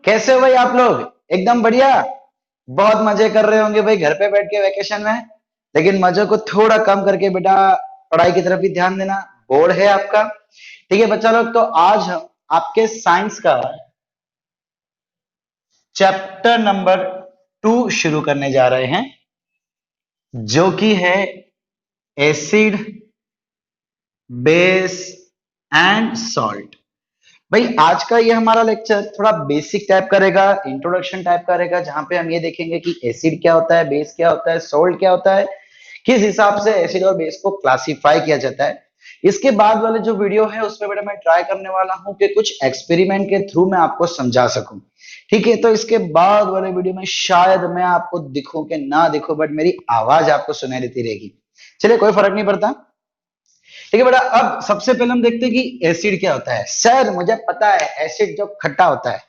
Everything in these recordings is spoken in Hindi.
कैसे हो भाई आप लोग? एकदम बढ़िया। बहुत मजे कर रहे होंगे भाई घर पे बैठ के वैकेशन में। लेकिन मजे को थोड़ा कम करके बेटा पढ़ाई की तरफ भी ध्यान देना। बोर्ड है आपका। ठीक है बच्चा लोग, तो आज हम आपके साइंस का चैप्टर नंबर 2 शुरू करने जा रहे हैं, जो कि है एसिड, बेस एंड सॉल्ट। भाई आज का ये हमारा लेक्चर थोड़ा बेसिक टाइप का रहेगा, इंट्रोडक्शन टाइप का रहेगा, जहां पे हम ये देखेंगे कि एसिड क्या होता है, बेस क्या होता है, सॉल्ट क्या होता है, किस हिसाब से एसिड और बेस को क्लासिफाई किया जाता है। इसके बाद वाले जो वीडियो है उसमें बेटा मैं ट्राई करने वाला हूं कि कुछ एक्सपेरिमेंट के थ्रू मैं आपको समझा सकूं। ठीक है, तो इसके बाद वाले वीडियो में शायद मैं आपको दिखूं कि ना दिखूं, बट मेरी आवाज आपको सुनाई देती रहेगी। चलिए, कोई फर्क नहीं पड़ता। ठीक है बेटा, अब सबसे पहले हम देखते हैं कि एसिड क्या होता है। सर मुझे पता है एसिड जो खट्टा होता है,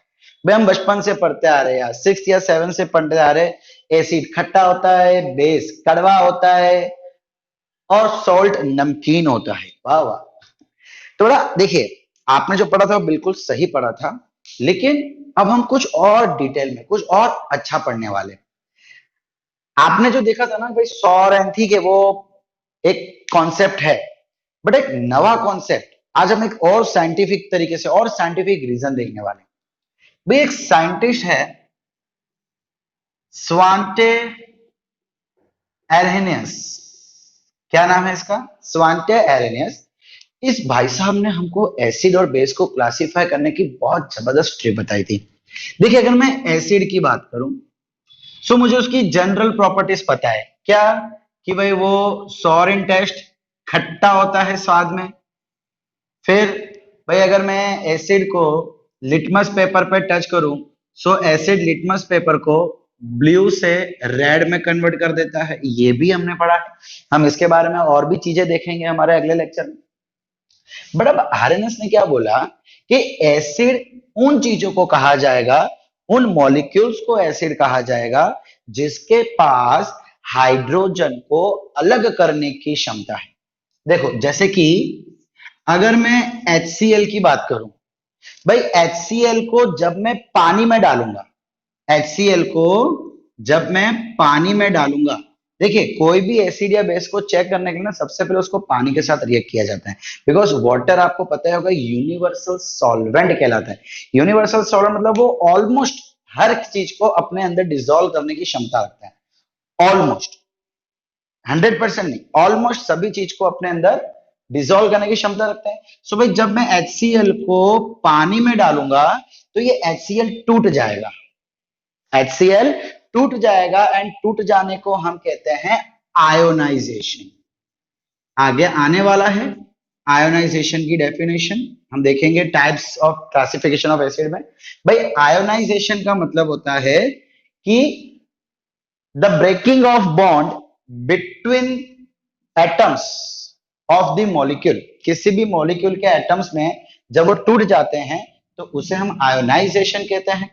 भाई हम बचपन से पढ़ते आ रहे हैं यार, 6 या 7 से पढ़ते आ रहे हैं। एसिड खट्टा होता है, बेस कड़वा होता है और सॉल्ट नमकीन होता है। वाह वाह। तो बेटा देखिए, आपने जो पढ़ा था वो बिल्कुल सही पढ़ा था, लेकिन अब हम कुछ और डिटेल में कुछ और अच्छा पढ़ने वाले। आपने जो देखा था ना भाई, सौर एंथी के वो एक कॉन्सेप्ट है, बट एक नवा कॉन्सेप्ट आज हम एक और साइंटिफिक तरीके से और साइंटिफिक रीजन देखने वाले हैं। भाई एक साइंटिस्ट है, स्वांटे एरहेनियस। क्या नाम है इसका? स्वांटे एरहेनियस। इस भाई साहब ने हमको एसिड और बेस को क्लासिफाई करने की बहुत जबरदस्त ट्रिक बताई थी। देखिए, अगर मैं एसिड की बात करूं, सो मुझे उसकी जनरल प्रॉपर्टीज पता है। क्या? कि भाई वो सॉर इन टेस्ट, खट्टा होता है स्वाद में। फिर भाई अगर मैं एसिड को लिटमस पेपर पे टच करूं, सो एसिड लिटमस पेपर को ब्लू से रेड में कन्वर्ट कर देता है। ये भी हमने पढ़ा है। हम इसके बारे में और भी चीजें देखेंगे हमारे अगले लेक्चर में। बट अब आरएनएस ने क्या बोला कि एसिड उन चीजों को कहा जाएगा, उन मॉलिक्यूल्स को एसिड कहा जाएगा जिसके पास हाइड्रोजन को अलग करने की क्षमता है। देखो, जैसे कि अगर मैं HCl की बात करूं, भाई HCl को जब मैं पानी में डालूंगा, HCl को जब मैं पानी में डालूंगा, देखिए कोई भी एसिड या बेस को चेक करने के लिए ना सबसे पहले उसको पानी के साथ रिएक्ट किया जाता है। बिकॉज वाटर आपको पता ही होगा यूनिवर्सल सॉल्वेंट कहलाता है। यूनिवर्सल सॉल्वेंट मतलब वो ऑलमोस्ट हर चीज को अपने अंदर डिसॉल्व करने की क्षमता रखता है। ऑलमोस्ट 100% नहीं, ऑलमोस्ट सभी चीज को अपने अंदर डिसॉल्व करने की क्षमता रखता है। सो भाई जब मैं HCl को पानी में डालूंगा तो ये HCl टूट जाएगा। HCl टूट जाएगा एंड टूट जाने को हम कहते हैं आयोनाइजेशन। आगे आने वाला है आयोनाइजेशन की डेफिनेशन, हम देखेंगे types of classification of acid में। भाई आयोनाइजेशन का मतलब होता है कि the breaking of bond between atoms of the molecule. किसी भी मॉलिक्यूल के एटम्स में जब वो टूट जाते हैं तो उसे हम आयोनाइजेशन कहते हैं।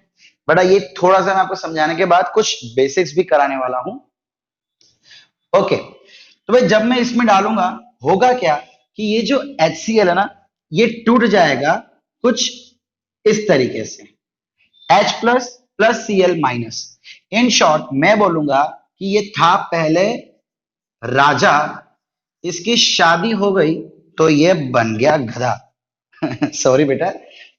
बड़ा ये थोड़ा सा मैं आपको समझाने के बाद कुछ बेसिक्स भी कराने वाला हूं। ओके, तो भाई जब मैं इसमें डालूंगा होगा क्या कि ये जो HCl है ना, ये टूट जाएगा कुछ इस तरीके से, H plus plus Cl minus. In short मैं बोलूंगा कि ये था पहले राजा, इसकी शादी हो गई तो ये बन गया गधा। सॉरी बेटा,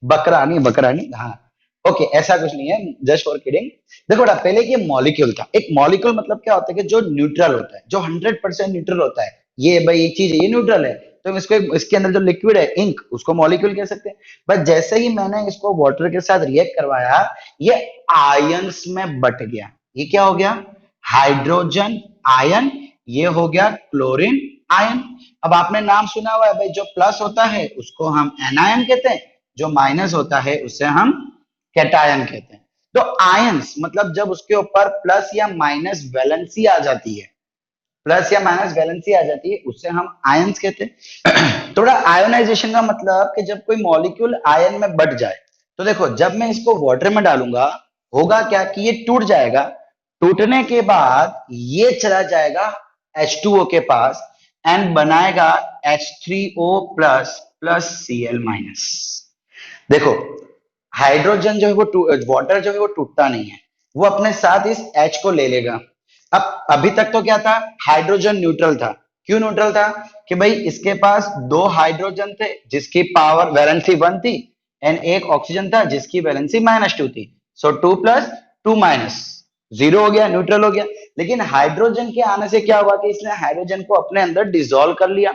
बकरा नहीं, बकरा नहीं, हाँ। ओके, ऐसा कुछ नहीं है, जस्ट फॉर किडिंग। देखो बेटा, पहले ये मॉलिक्यूल था। एक मॉलिक्यूल मतलब क्या होता है कि जो न्यूट्रल होता है, जो 100% न्यूट्रल होता है। ये भाई एक चीज है, ये न्यूट्रल है, तो इसको इसके अंदर जो लिक्विड है इंक, उसको मॉलिक्यूल कह सकते हैं। बट जैसे ही मैंने इसको वाटर के साथ रिएक्ट करवाया, ये आयंस में बट गया। ये क्या हो गया? Hydrogen ion. ये हो गया क्लोरीन आयन। अब आपने नाम सुना हुआ है भाई, जो प्लस होता है उसको हम एनायन कहते हैं, जो माइनस होता है उसे हम कैटायन कहते हैं। तो आयंस मतलब जब उसके ऊपर प्लस या माइनस वैलेंसी आ जाती है, प्लस या माइनस वैलेंसी आ जाती है, उससे हम आयंस कहते हैं। थोड़ा आयोनाइजेशन का मतलब कि जब कोई मॉलिक्यूल आयन में बट जाए, तो देखो जब मैं इसको वाटर में डालूंगा होगा क्या कि ये टूट जाएगा। टूटने के बाद ये चला जाएगा H2O के पास एंड बनाएगा H3O plus plus Cl minus. देखो हाइड्रोजन जो है वो वाटर जो है वो टूटता नहीं है, वो अपने साथ इस H को ले लेगा। अब अभी तक तो क्या था, हाइड्रोजन न्यूट्रल था। क्यों न्यूट्रल था? कि भाई इसके पास दो हाइड्रोजन थे जिसकी पावर वैलेंसी 1 थी, एंड एक ऑक्सीजन था जिसकी वैलेंसी -2 थी। सो 2 प्लस 2 माइनस 0 हो गया, न्यूट्रल हो गया। लेकिन हाइड्रोजन के आने से क्या हुआ कि इसने हाइड्रोजन को अपने अंदर डिसॉल्व कर लिया।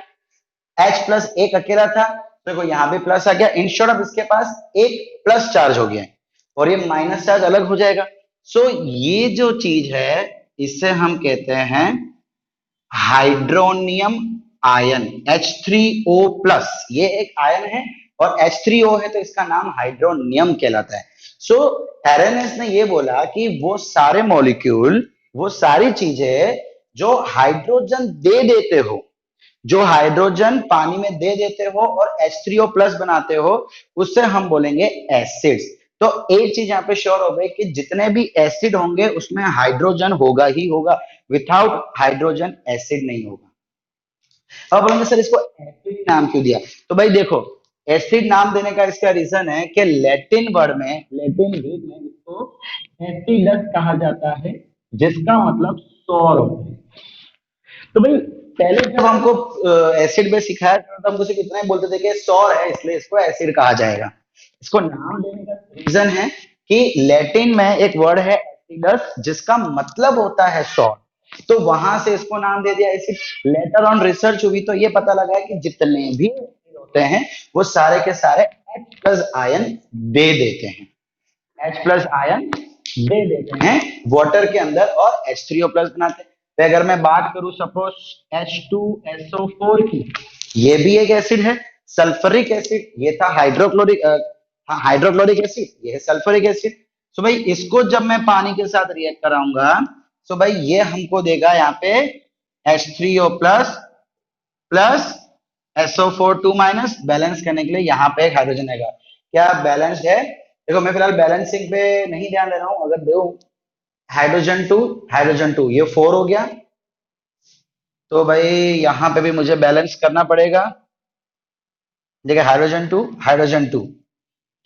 H प्लस एक अकेला था, देखो यहाँ भी प्लस आ गया, इंस्टेड ऑफ इसके पास एक प्लस चार्ज हो गया है, और ये माइनस चार्ज अलग हो जाएगा। सो ये जो चीज है इससे हम कहते हैं हाइड्रोनियम आयन, H3O प्लस, ये एक आयन है और H3O है तो इसका नाम हाइड्रोनियम कहलाता है। सो एरेनेस ने ये बोला कि वो सारे मॉलिक्यूल, वो सारी चीजें जो हाइड्रोजन दे देते हो, जो हाइड्रोजन पानी में दे देते हो और H3O प्लस बनाते हो, उससे हम बोलेंगे एसिड्स। तो एक चीज यहाँ पे श्योर हो गई कि जितने भी एसिड होंगे उसमें हाइड्रोजन होगा ही होगा, विथआउट हाइड्रोजन एसिड नहीं होगा। अब बोलेंगे सर इसको एसिड नाम क्यों दिया? तो भाई देखो, एसिड नाम देने का इसका रीजन है कि लैटिन वर्ड में, लैटिन ग्रीक में इसको एसिडस कहा जाता है, जिसका मतलब सौर होता है। तो भाई पहले जब हमको एसिड बेस सिखाया तो हमको सिर्फ इतना ही बोलते थे कि सौर है इसलिए इसको एसिड कहा जाएगा। इसको नाम देने का रीजन है कि लैटिन में एक वर्ड है एसिडस जिसका मतलब होता है सौर, तो वहां से इसको नाम दे दिया एसिड। लेटर ऑन रिसर्च हुई तो ये पता लगा कि जितने भी एसिड होते हैं वो सारे के सारे H प्लस आयन दे देते हैं, H प्लस आयन दे देते हैं वाटर के अंदर और H3O प्लस बनाते हैं। तो अगर मैं बात करूं सपोज H2SO4 की, ये भी एक एसिड है। सल्फ्यूरिक एसिड, ये था हाइड्रोक्लोरिक, हाइड्रोक्लोरिक एसिड, ये है सल्फ्यूरिक एसिड। तो भाई इसको जब मैं पानी के साथ रिएक्ट कराऊंगा तो भाई ये हमको देगा यहाँ पे H3O plus plus SO4 2 minus, balance करने के लिए यहाँ पे एक हाइड्रोजन आएगा। क्या बैलेंस है? देखो मैं फिलहाल बैलेंसिंग पे नहीं ध्यान दे रहा हूं, अगर दो हाइड्रोजन टू ये 4 हो गया, तो भाई यहाँ पे भी मुझे बैलेंस करना पड़ेगा। देखिए हाइड्रोजन टू,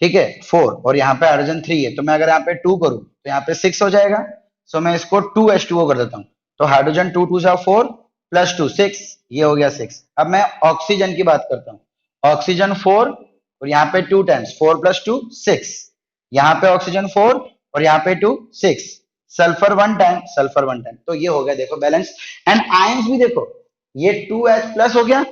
ठीक है 4, और यहाँ पे हाइड्रोजन 3 है, तो मैं अगर यहाँ पे 2 करूं तो यहाँ पे 6 हो जाएगा। सो मैं इसको 2H2O कर देता हूँ, तो हाइड्रोजन 2 2 जा 4 प्लस 2 6, ये हो गया 6। अब मैं ऑक्सीजन की बात करता हूँ, ऑक्सीजन 4 और यहाँ पे 2 टाइम्स 4 प्लस 2 6, यहाँ पे ऑक्सीजन 4 और यहाँ पे 2 6, सल्फर 1 टाइम, सल्फर 1 टाइम, तो ये हो गया देखो बैलेंस। एंड आयंस भी देखो, ये 2H प्लस हो गया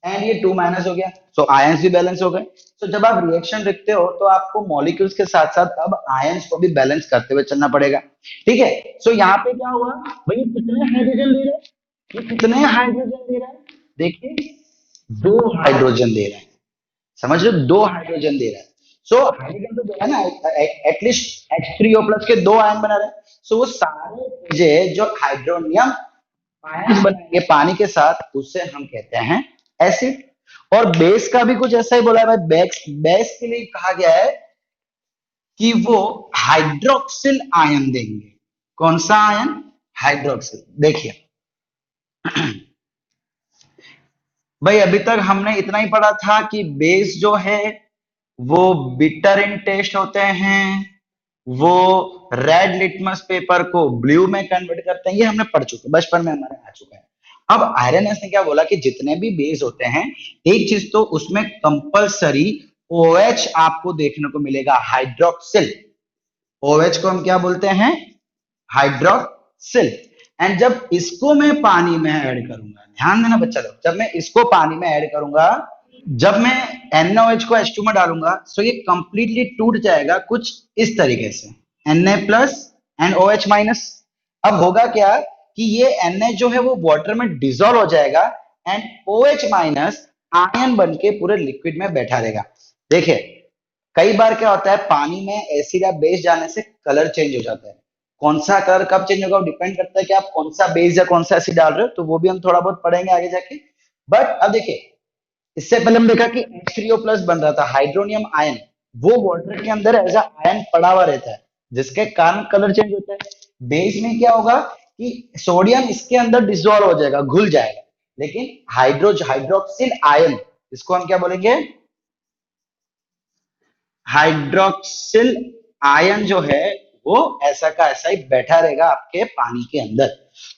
एंड ये 2 माइनस हो गया, सो आयंस भी बैलेंस हो गए। तो जब आप रिएक्शन लिखते हो तो आपको मॉलिक्यूल्स के साथ साथ अब आयंस को भी बैलेंस करते हुए चलना पड़ेगा, ठीक है। सो यहाँ पे क्या हुआ भाई, कितने हाइड्रोजन दे रहे हैं, ये कितने हाइड्रोजन दे रहा है, देखिए 2 हाइड्रोजन दे रहा है, समझ रहे हो, 2 हाइड्रोजन दे रहा है। सो हाइड्रोजन तो जो है ना, एटलीस्ट H3O प्लस के 2 आयन बना रहे हैं। सो वो सारे चीजें जो हाइड्रोनियम आयंस बनाएंगे पानी के साथ, उससे हम कहते हैं एसिड। और बेस का भी कुछ ऐसा ही बोला है भाई, बेस बेस के लिए कहा गया है कि वो हाइड्रोक्सिल आयन देंगे। कौन सा आयन? हाइड्रोक्सिल। देखिए भाई अभी तक हमने इतना ही पढ़ा था कि बेस जो है वो बिटर इन टेस्ट होते हैं, वो रेड लिटमस पेपर को ब्लू में कन्वर्ट करते हैं, ये हमने पढ़ चुके, बचपन में हमारे आ चुका है। अब आयरनएस ने क्या बोला कि जितने भी बेस होते हैं, एक चीज तो उसमें कंपलसरी OH आपको देखने को मिलेगा, हाइड्रोक्सिल। OH को हम क्या बोलते हैं? हाइड्रोक्सिल। एंड जब इसको मैं पानी में ऐड करूंगा, ध्यान देना बच्चा लोग, जब मैं इसको पानी में ऐड करूंगा, जब मैं NaOH को H2 में डालूंगा तो ये कंप्लीटली टूट जाएगा कुछ इस तरीके से, Na plus and OH minus. अब होगा क्या कि ये Na जो है वो वाटर में डिजोल्व हो जाएगा एंड OH माइनस आयन बन के पूरे लिक्विड में बैठा रहेगा। देखिए कई बार क्या होता है, पानी में एसिड या बेस डालने से कलर चेंज हो जाता है। कौन सा कलर कब चेंज होगा, डिपेंड करता है कि आप कौन सा बेस या कौन सा एसिड डाल रहे हो, तो वो भी हम थोड़ा बहुत पढ़ेंगे आगे जाके। बट अब देखिए, इससे पहले हम देखा कि H3O प्लस बन रहा था, हाइड्रोनियम आयन, वो वाटर के अंदर एज आयन पड़ा हुआ रहता है, जिसके कारण कलर चेंज होता है। बेस में क्या होगा कि सोडियम इसके अंदर डिसॉल्व हो जाएगा, घुल जाएगा, लेकिन हाइड्रोक्सिल आयन, इसको हम क्या बोलेंगे? हाइड्रोक्सिल आयन जो है वो ऐसा का ऐसा ही बैठा रहेगा आपके पानी के अंदर।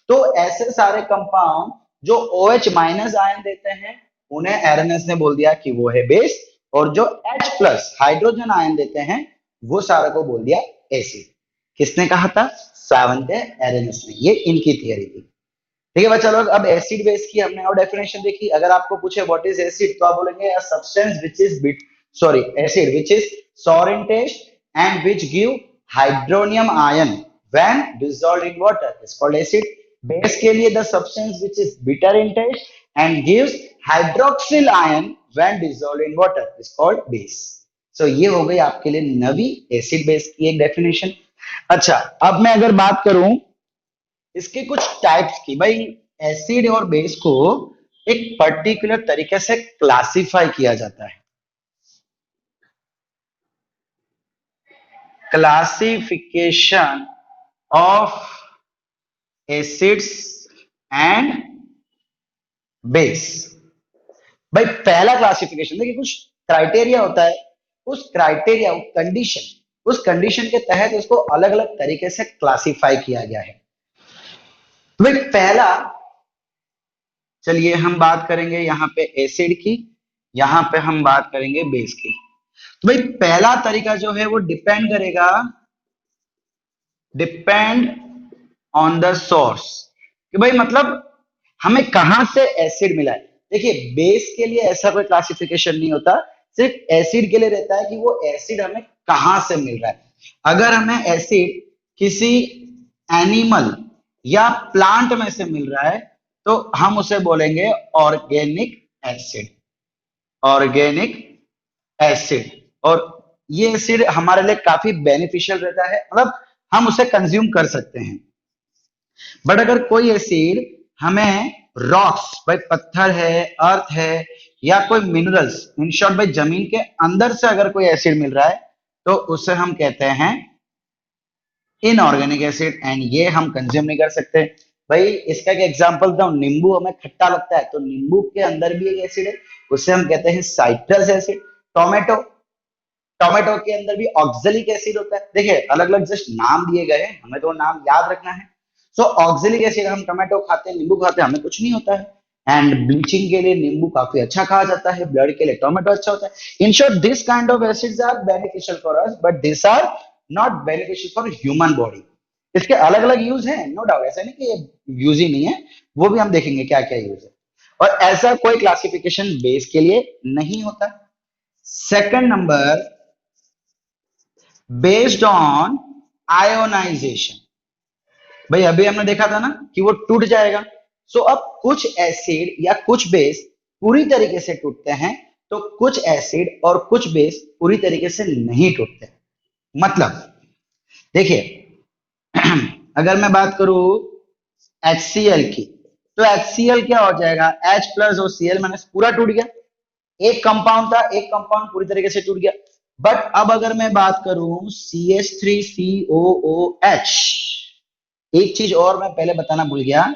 तो ऐसे सारे कंपाउंड जो OH माइनस आयन देते हैं उन्हें एरएनएस ने बोल दिया कि वो है बेस, और जो H प्लस हाइड्रोजन आयन देते हैं वो सारा को बोल दिया एसिड। किसने कहा था? सावंत एरएनएस ने। ये इनकी थियरी थी। ठीक है बच्चा लोग, अब एसिड बेस की हमने और डेफिनेशन देखी। अगर आपको पूछे व्हाट इज एसिड तो आप बोलेंगे a substance which is acid which is sour in taste and which give hydronium ion when dissolved in water is called acid. Base के लिए the substance which is bitter in taste and gives hydroxyl ion when dissolved in water is called base. So ये हो गई आपके लिए नवी एसिड बेस की एक डेफिनेशन। अच्छा, अब मैं अगर बात करूं इसके कुछ टाइप्स की, भाई एसिड और बेस को एक पर्टिकुलर तरीके से क्लासिफाई किया जाता है। Classification of acids and base. भाई पहला क्लासिफिकेशन देखिए, कुछ क्राइटेरिया होता है, उस क्राइटेरिया कंडीशन उस कंडीशन के तहत इसको अलग अलग तरीके से क्लासिफाई किया गया है। तो भाई पहला, चलिए हम बात करेंगे यहाँ पे एसिड की, यहाँ पे हम बात करेंगे बेस की। तो भाई पहला तरीका जो है वो डिपेंड ऑन द सोर्स, कि भाई मतलब हमें कहां से एसिड मिला है। देखिए बेस के लिए ऐसा कोई क्लासिफिकेशन नहीं होता, सिर्फ एसिड के लिए रहता है कि वो एसिड हमें कहां से मिल रहा है। अगर हमें एसिड किसी एनिमल या प्लांट में से मिल रहा है तो हम उसे बोलेंगे ऑर्गेनिक एसिड। ऑर्गेनिक एसिड, और ये एसिड हमारे लिए काफी बेनिफिशियल रहता है, मतलब हम उसे कंज्यूम कर सकते हैं। बट अगर कोई एसिड हमें रॉक्स, भाई पत्थर है, अर्थ है, या कोई मिनरल्स, इन शॉर्ट भाई जमीन के अंदर से अगर कोई एसिड मिल रहा है तो उसे हम कहते हैं इनऑर्गेनिक एसिड, एंड ये हम कंज्यूम नहीं कर सकते। भाई इसका एक एग्जांपल दो, नींबू हमें खट्टा लगता है तो नींबू के अंदर भी एक एसिड है, उसे हम कहते हैं साइट्रस एसिड। टोमेटो टोमेटो के अंदर भी ऑक्जेलिक एसिड होता है। देखिए अलग अलग जस्ट नाम दिए गए हैं, हमें तो नाम याद रखना है। सो ऑक्जेलिक एसिड, हम टोमेटो खाते हैं, नींबू खाते हैं, हमें कुछ नहीं होता है। एंड ब्लीचिंग के लिए नींबू काफी अच्छा कहा जाता है, ब्लड के लिए टोमेटो अच्छा होता है। In short this kind of acids are beneficial for us, but this are not beneficial for human body. इसके अलग अलग यूज हैं, नो डाउट, ऐसा नहीं कि ये यूज ही नहीं है, वो भी हम देखेंगे क्या क्या यूज है। और ऐसा कोई क्लासिफिकेशन बेस के लिए नहीं होता। Second number, based on ionization. भाई अभी हमने देखा था ना कि वो टूट जाएगा। सो अब कुछ एसिड या कुछ बेस पूरी तरीके से टूटते हैं, तो कुछ एसिड और कुछ बेस पूरी तरीके से नहीं टूटते। मतलब देखिए अगर मैं बात करूं HCl की, तो HCl क्या हो जाएगा, H प्लस और Cl माइनस, पूरा टूट गया। एक कंपाउंड था, एक कंपाउंड पूरी तरीके से टूट गया। बट अब अगर मैं बात करूं CH3COOH, एक चीज और मैं पहले बताना भूल गया,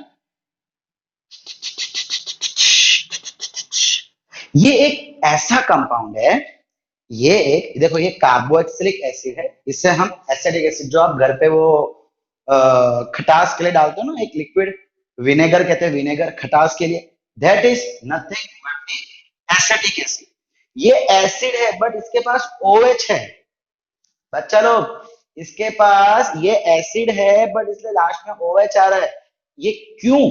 ये एक ऐसा कंपाउंड है, ये एक देखो, ये कार्बोक्सिलिक एसिड है, इससे हम एसिडिक एसिड जो आप घर पे वो खटास के लिए डालते हो ना, एक लिक्विड, विनेगर कहते हैं, विनेगर खटास के लिए, that is nothing but acidic acid. ये एसिड है बट इसके पास OH है। बच्चा लोग इसके पास ये एसिड है बट इसलिए लास्ट में OH आ रहा है। ये क्यों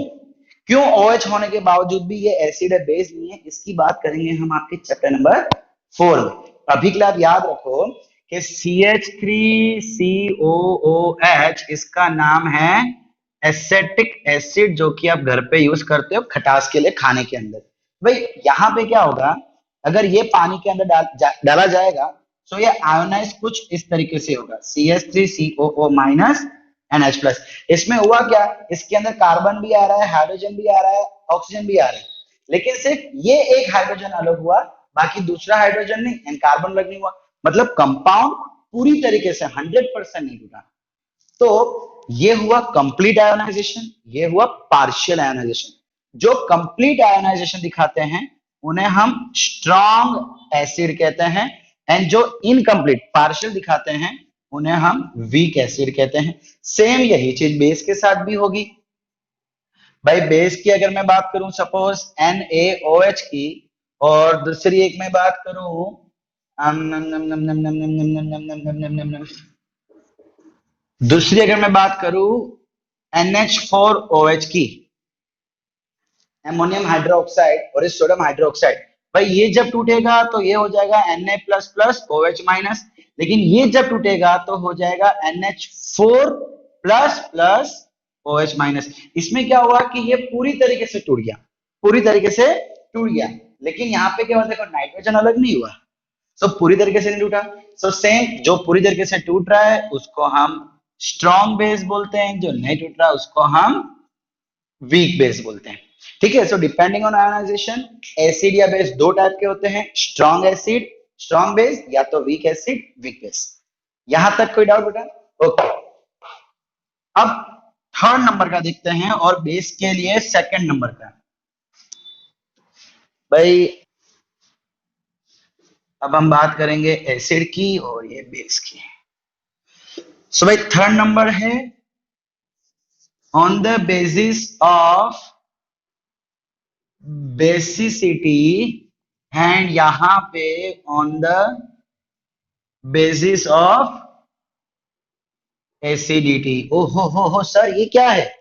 क्यों OH होने के बावजूद भी ये एसिड है, बेस नहीं है, इसकी बात करेंगे हम आपके चैप्टर नंबर 4 में। अभी के लिए आप याद रखो कि CH3COOH इसका नाम है एसेटिक एसिड, जो कि आप घर पे यूज करते हो खटास के लिए खाने के अंदर। भाई यहाँ पे क्या होगा, अगर ये पानी के अंदर डाला जाएगा तो ये आयोनाइज कुछ इस तरीके से होगा, CH3COO minus and H plus. इसमें हुआ क्या, इसके अंदर कार्बन भी आ रहा है, हाइड्रोजन भी आ रहा है, ऑक्सीजन भी आ रहा है, लेकिन सिर्फ ये एक हाइड्रोजन अलग हुआ, बाकी दूसरा हाइड्रोजन नहीं एंड कार्बन अलग नहीं हुआ। मतलब कंपाउंड पूरी तरीके से 100% नहीं टूटा। तो ये हुआ कंप्लीट आयोनाइजेशन, ये हुआ पार्शियल आयोनाइजेशन। जो कंप्लीट आयोनाइजेशन दिखाते हैं उन्हें हम स्ट्रॉन्ग एसिड कहते हैं, एंड जो इनकम्प्लीट पार्शियल दिखाते हैं उन्हें हम वीक एसिड कहते हैं। सेम यही चीज बेस के साथ भी होगी। भाई बेस की अगर मैं बात करूं सपोज NaOH की, और दूसरी एक मैं बात करूं दूसरी अगर मैं बात करूं NH4OH की, एमोनियम हाइड्रोक्साइड और सोडियम हाइड्रोक्साइड, भाई ये जब टूटेगा तो ये हो जाएगा Na plus plus OH minus, लेकिन ये जब टूटेगा तो हो जाएगा NH4 plus plus OH minus. इसमें क्या हुआ कि ये पूरी तरीके से टूट गया, पूरी तरीके से टूट गया, लेकिन यहाँ पे क्या हुआ देखो नाइट्रोजन अलग नहीं हुआ, सो पूरी तरीके से नहीं टूटा। सो सेम जो पूरी तरीके से टूट रहा है उसको हम स्ट्रॉन्ग बेस बोलते हैं, जो नहीं टूट रहा उसको हम वीक बेस बोलते हैं। ठीक है, so depending on ionization acid या बेस दो टाइप के होते हैं, स्ट्रॉन्ग एसिड स्ट्रॉन्ग बेस, या तो वीक एसिड वीक बेस। यहां तक कोई डाउट बेटा? ओके, अब थर्ड नंबर का देखते हैं और बेस के लिए सेकंड नंबर का। भाई अब हम बात करेंगे एसिड की और ये बेस की। सो भाई थर्ड नंबर है on the basis of basicity, and यहां पे on the basis of acidity. Oh हो सर ये क्या है?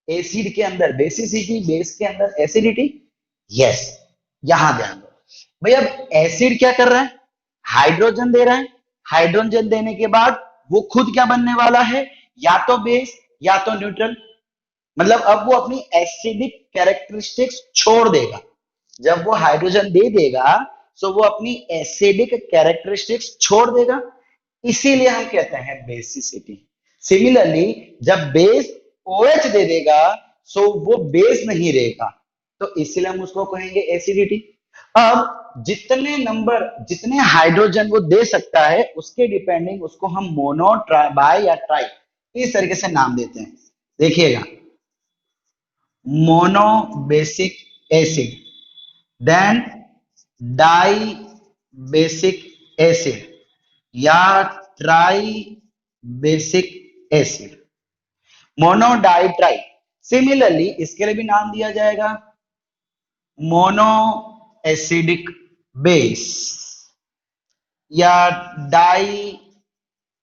एसिड के अंदर बेसिसिटी, बेस के अंदर एसिडिटी। यस, यहां ध्यान दो भाई। अब एसिड क्या कर रहा है? हाइड्रोजन दे रहा है। हाइड्रोजन देने के बाद वो खुद क्या बनने वाला है? या तो बेस या तो न्यूट्रल। मतलब अब वो अपनी एसिडिक कैरेक्टरिस्टिक्स छोड़ देगा। जब वो हाइड्रोजन दे देगा तो वो अपनी एसिडिक कैरेक्टरिस्टिक्स छोड़ देगा, इसीलिए हम कहते हैं बेसिसिटी। सिमिलरली जब बेस OH दे देगा तो वो बेस नहीं रहेगा, तो इसीलिए हम उसको कहेंगे एसिडिटी। अब जितने नंबर जितने हाइड्रोजन वो दे सकता है उसके डिपेंडिंग उसको हम मोनो ट्राई बाय या ट्राई इस तरीके से नाम देते हैं। देखिएगा, mono basic acid, then di basic acid, या tri basic acid, mono di tri. Similarly इसके लिए भी नाम दिया जाएगा मोनो एसिडिक बेस या डाई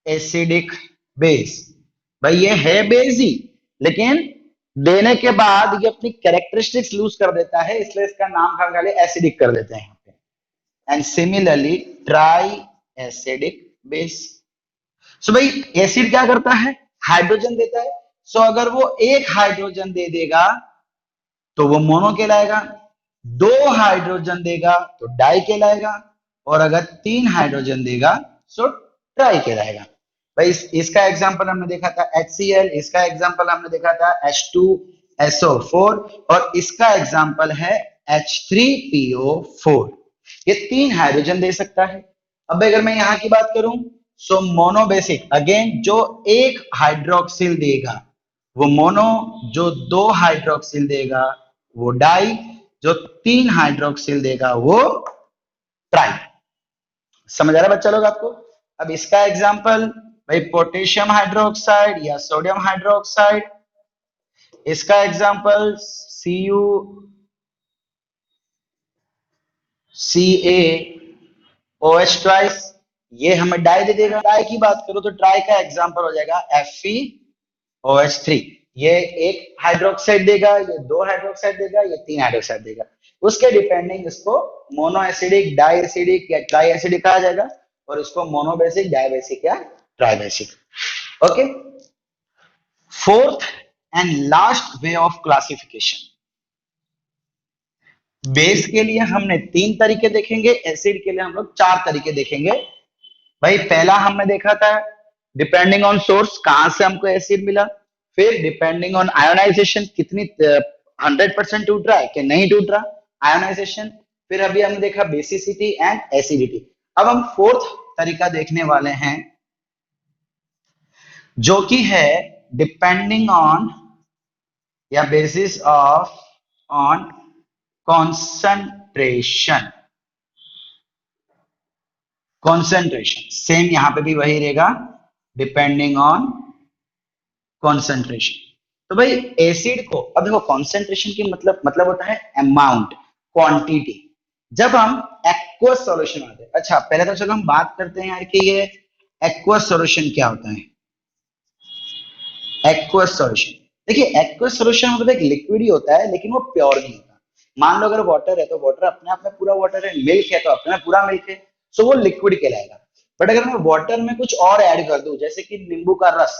एसिडिक बेस। भाई ये है बेस ही, लेकिन देने के बाद ये अपनी कैरेक्टरिस्टिक्स लूज कर देता है, इसलिए इसका नाम हम खाली एसिडिक कर देते हैं यहाँ पे। And similarly tri acidic base. So भाई एसिड क्या करता है? हाइड्रोजन देता है। सो अगर वो एक हाइड्रोजन दे देगा तो वो मोनो कहलाएगा, दो हाइड्रोजन देगा तो डाई कहलाएगा, और अगर तीन हाइड्रोजन देगा तो ट्राई कहलाएगा। भाई इसका एग्जांपल हमने देखा था HCl, इसका एग्जांपल हमने देखा था H2SO4, और इसका एग्जांपल है H3PO4। ये तीन हाइड्रोजन दे सकता है। अब अगर मैं यहां की बात करूं, सो मोनोबेसिक अगेन जो एक हाइड्रोक्सिल देगा वो मोनो, जो दो हाइड्रोक्सिल देगा वो डाई, जो तीन हाइड्रोक्सिल देगा वो ट्राई। समझ आ रहा है बच्चा लोग आपको? अब इसका एग्जांपल भाई पोटेशियम हाइड्रोक्साइड या सोडियम हाइड्रोक्साइड, इसका एग्जांपल CuCaOH ट्वाइस, ये हमें डाई दे देगा। ट्राई की बात करो तो ट्राई का एग्जांपल हो जाएगा FeOH3, ये एक हाइड्रोक्साइड देगा, ये दो हाइड्रोक्साइड देगा, ये तीन हाइड्रोक्साइड देगा। उसके डिपेंडिंग इसको मोनो एसिडिक, डाई एसिडिक या ट्राई एसिडिक कहा जाएगा, और इसको मोनोबेसिक, डाइबेसिक या tribasic. Okay, fourth and last way of classification. Base के लिए हमने तीन तरीके देखेंगे, एसिड के लिए हम लोग चार तरीके देखेंगे। भाई पहला हमने देखा था डिपेंडिंग ऑन सोर्स, कहां से हमको एसिड मिला, फिर डिपेंडिंग ऑन आयोनाइजेशन, कितनी 100% टूट रहा है कि नहीं टूट रहा आयोनाइजेशन, फिर अभी हमने देखा बेसिसिटी एंड एसिडिटी। अब हम फोर्थ तरीका देखने वाले हैं जो कि है डिपेंडिंग ऑन या basis of on concentration. Concentration, same यहाँ पे भी वही रहेगा, डिपेंडिंग ऑन कॉन्सेंट्रेशन। तो भाई एसिड को, अब देखो कॉन्सेंट्रेशन की मतलब होता है अमाउंट, क्वांटिटी। जब हम एक्वस सॉल्यूशन आते हैं, अच्छा पहले तो चलो हम बात करते हैं यार कि ये एक्वस सॉल्यूशन क्या होता है। एक्वस सॉल्यूशन, देखिए एक्वस सॉल्यूशन मतलब एक लिक्विड ही होता है, लेकिन वो प्योर नहीं होता। मान लो अगर वाटर है तो वाटर अपने आप में पूरा वाटर है, मिल्क है तो अपने में पूरा मिल्क है, सो वो लिक्विड कहलाएगा। बट अगर मैं वाटर में कुछ और ऐड कर दूं, जैसे कि नींबू का रस,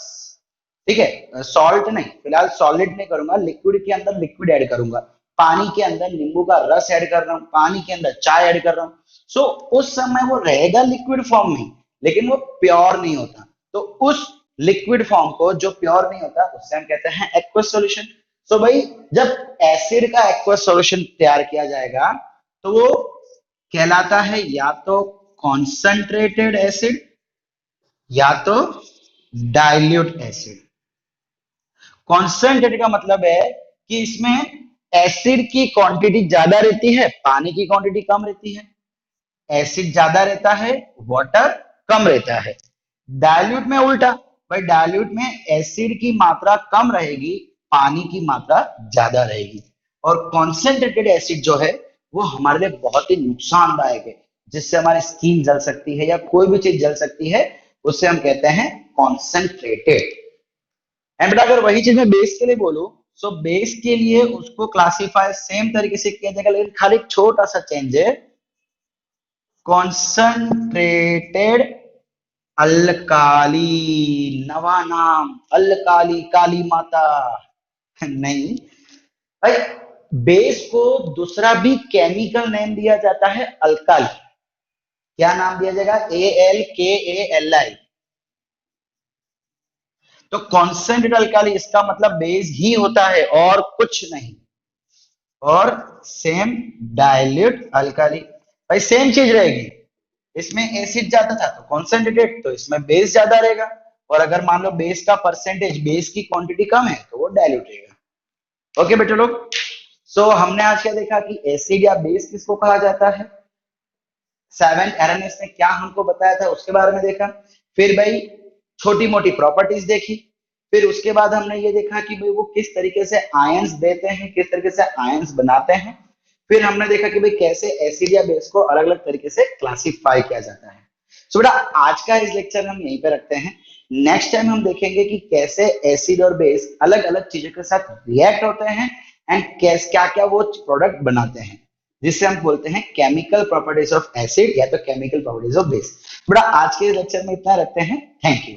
ठीक है, सॉल्ट नहीं, फिलहाल सॉलिड नहीं करूंगा, लिक्विड के अंदर लिक्विड ऐड करूंगा, पानी के अंदर नींबू का रस ऐड कर रहा हूँ, पानी के अंदर चाय ऐड कर रहा हूँ, सो उस समय वो रहेगा लिक्विड फॉर्म में, लेकिन वो प्योर नहीं होता। तो उस लिक्विड फॉर्म को जो प्योर नहीं होता उससे हम कहते हैं एक्वस सॉल्यूशन। सो भाई जब एसिड का एक्वस सॉल्यूशन तैयार किया जाएगा तो वो कहलाता है या तो कॉन्सेंट्रेटेड एसिड या तो डाइल्यूट एसिड। कॉन्सेंट्रेटेड का मतलब है कि इसमें एसिड की क्वांटिटी ज्यादा रहती है, पानी की क्वांटिटी कम रहती है, एसिड ज्यादा रहता है, वाटर कम रहता है। डाइल्यूट में उल्टा, भाई डाइल्यूट में एसिड की मात्रा कम रहेगी, पानी की मात्रा ज्यादा रहेगी। और कॉन्सेंट्रेटेड एसिड जो है वो हमारे लिए बहुत ही नुकसानदायक है, जिससे हमारी स्किन जल सकती है या कोई भी चीज जल सकती है, उससे हम कहते हैं कॉन्सेंट्रेटेड। एंड बेटा अगर वही चीज मैं बेस के लिए बोलूं, सो बेस के लिए उसको क्लासिफाई सेम तरीके से किया जाएगा, लेकिन खाली एक छोटा सा चेंज है, कॉन्सेंट्रेटेड अल्काली। नवा नाम, अल्काली, काली माता नहीं भाई, बेस को दूसरा भी केमिकल नेम दिया जाता है अल्काली। क्या नाम दिया जाएगा? ALKALI। तो कॉन्सेंट्रेटेड अल्काली इसका मतलब बेस ही होता है और कुछ नहीं। और सेम डाइल्यूट अल्काली, भाई सेम चीज रहेगी, इसमें एसिड ज्यादा था तो कॉन्सेंट्रेटेड, तो इसमें बेस ज्यादा रहेगा। और अगर मान लो बेस का परसेंटेज, बेस की क्वांटिटी कम है तो वो डाइल्यूट रहेगा। ओके बेटे लोग, सो हमने आज क्या देखा कि एसिड या बेस किसको कहा जाता है, सेवेंथ एरएनएस ने क्या हमको बताया था उसके बारे में देखा। फिर भाई छोटी मोटी प्रॉपर्टीज देखी। फिर उसके बाद हमने ये देखा कि भाई वो किस तरीके से आयंस देते हैं, किस तरीके से आयंस बनाते हैं। फिर हमने देखा कि भाई कैसे एसिड या बेस को अलग अलग तरीके से क्लासिफाई किया जाता है। सो बेटा आज का इस लेक्चर हम यहीं पे रखते हैं। नेक्स्ट टाइम हम देखेंगे कि कैसे एसिड और बेस अलग अलग चीजों के साथ रिएक्ट होते हैं एंड कैसे क्या क्या वो प्रोडक्ट बनाते हैं, जिससे हम बोलते हैं केमिकल प्रॉपर्टीज ऑफ एसिड या तो केमिकल प्रॉपर्टीज ऑफ बेस। बड़ा आज के लेक्चर में इतना रखते हैं। Thank you.